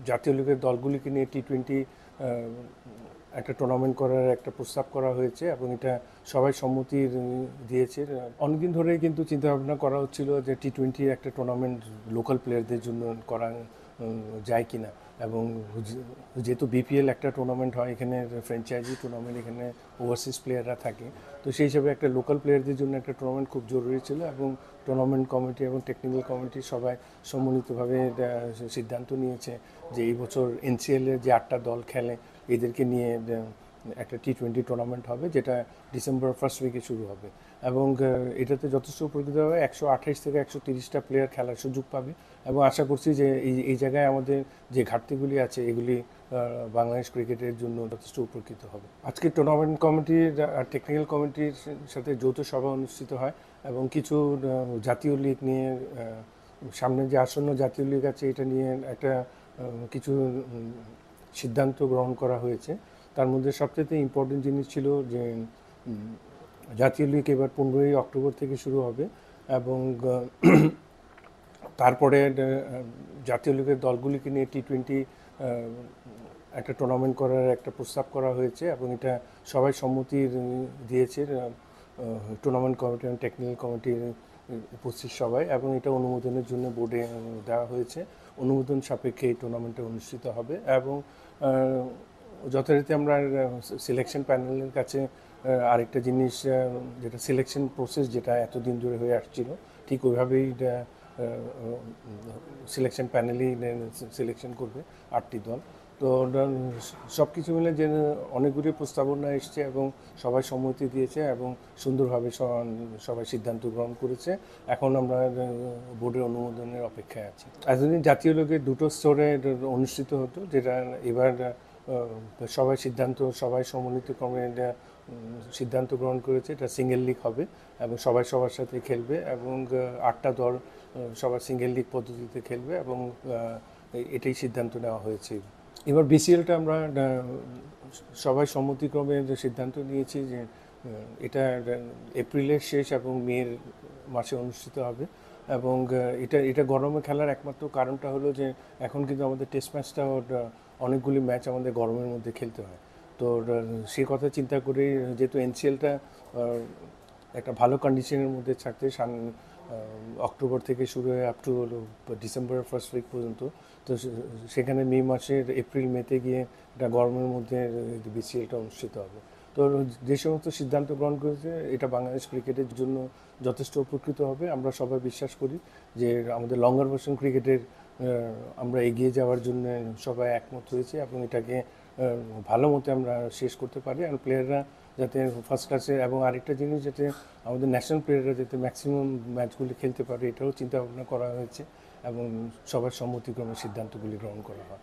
জাতীয় লিগের দলগুলিকে নিয়ে টি-20 একটা টুর্নামেন্ট করার একটা প্রস্তাব করা হয়েছে এবং এটা সবাই সম্মতি দিয়েছে। অনেকদিন ধরেই কিন্তু চিন্তাভাবনা করা হচ্ছিল যে টি-20 একটা টুর্নামেন্ট লোকাল প্লেয়ারদের জন্য করা যায় কিনা, এবং যেহেতু বিপিএল একটা টুর্নামেন্ট হয়, এখানে ফ্র্যাঞ্চাইজি টুর্নামেন্ট, এখানে ওভারসিজ প্লেয়াররা থাকে, তো সেই হিসাবে একটা লোকাল প্লেয়ারদের জন্য একটা টুর্নামেন্ট খুব জরুরি ছিল এবং টুর্নামেন্ট কমিটি এবং টেকনিক্যাল কমিটি সবাই সম্মিলিতভাবে সিদ্ধান্ত নিয়েছে যে এই বছর এনসিএলের যে 8টা দল খেলে এদেরকে নিয়ে একটা টি-20 টুর্নামেন্ট হবে, যেটা ডিসেম্বর ফার্স্ট উইকে শুরু হবে এবং এটাতে যথেষ্ট উপকৃত হবে। 128 থেকে 130টা প্লেয়ার খেলার সুযোগ পাবে এবং আশা করছি যে এই জায়গায় আমাদের যে ঘাটতিগুলি আছে এগুলি বাংলাদেশ ক্রিকেটের জন্য যথেষ্ট উপকৃত হবে। আজকে টুর্নামেন্ট কমিটির আর টেকনিক্যাল কমিটির সাথে যৌথ সভা অনুষ্ঠিত হয় এবং কিছু জাতীয় লীগ নিয়ে, সামনে যে আসন্ন জাতীয় লীগ আছে এটা নিয়ে একটা কিছু সিদ্ধান্ত গ্রহণ করা হয়েছে। তার মধ্যে সবচেয়ে ইম্পর্টেন্ট জিনিস ছিল যে জাতীয় লীগ এবার 15ই অক্টোবর থেকে শুরু হবে এবং তারপরে জাতীয় লীগের দলগুলিকে নিয়ে টি-20 একটা টুর্নামেন্ট করার একটা প্রস্তাব করা হয়েছে এবং এটা সবাই সম্মতি দিয়েছে, টুর্নামেন্ট কমিটি এবং টেকনিক্যাল কমিটির উপস্থিত সবাই, এবং এটা অনুমোদনের জন্য বোর্ডে দেওয়া হয়েছে। অনুমোদন সাপেক্ষে এই টুর্নামেন্টটা অনুষ্ঠিত হবে এবং যথারীতি আমরা সিলেকশন প্যানেলের কাছে আরেকটা জিনিস, যেটা সিলেকশন প্রসেস যেটা এতদিন ধরে হয়ে আসছিল, ঠিক ওইভাবেই সিলেকশন প্যানেলই সিলেকশন করবে 8টি দল। তো সব কিছু মিলে যে অনেকগুলি প্রস্তাবনা এসছে এবং সবাই সম্মতি দিয়েছে এবং সুন্দরভাবে সবাই সিদ্ধান্ত গ্রহণ করেছে। এখন আমরা বোর্ডের অনুমোদনের অপেক্ষায় আছি। এতদিন জাতীয় লিগের 2টো স্তরে অনুষ্ঠিত হতো, যেটা এবার সবাই সম্মিলিতক্রমে সিদ্ধান্ত গ্রহণ করেছে এটা সিঙ্গেল লিগ হবে এবং সবাই সবার সাথে খেলবে এবং 8টা দল সবার সিঙ্গেল লিগ পদ্ধতিতে খেলবে এবং এটাই সিদ্ধান্ত নেওয়া হয়েছে। এবার বিসিএলটা আমরা সবাই সম্মতিক্রমে সিদ্ধান্ত নিয়েছি যে এটা এপ্রিলের শেষ এবং মের মাসে অনুষ্ঠিত হবে এবং এটা গরমে খেলার একমাত্র কারণটা হলো যে এখন কিন্তু আমাদের টেস্ট ম্যাচটা অনেকগুলি ম্যাচ আমাদের গরমের মধ্যে খেলতে হয়। তো সেই কথা চিন্তা করে, যেহেতু এনসিএলটা একটা ভালো কন্ডিশনের মধ্যে থাকতে অক্টোবর থেকে শুরু হয়ে আপ টু ডিসেম্বরের ফার্স্ট উইক পর্যন্ত, তো সেখানে মে মাসের এপ্রিল মেতে গিয়ে এটা গরমের মধ্যে বিসিএলটা অনুষ্ঠিত হবে। তো যে সমস্ত সিদ্ধান্ত গ্রহণ করেছে এটা বাংলাদেশ ক্রিকেটের জন্য যথেষ্ট উপকৃত হবে। আমরা সবাই বিশ্বাস করি যে আমাদের লঙ্গার ভার্সন ক্রিকেটের আমরা এগিয়ে যাওয়ার জন্য সবাই একমত হয়েছে এবং এটাকে ভালো মতো আমরা শেষ করতে পারি আর প্লেয়াররা যাতে ফার্স্ট ক্লাসে, এবং আরেকটা জিনিস যাতে আমাদের ন্যাশনাল প্লেয়াররা যাতে ম্যাক্সিমাম ম্যাচগুলি খেলতে পারে এটাও চিন্তা ভাবনা করা হয়েছে এবং সবার সম্মতিক্রমে সিদ্ধান্তগুলি গ্রহণ করা হয়।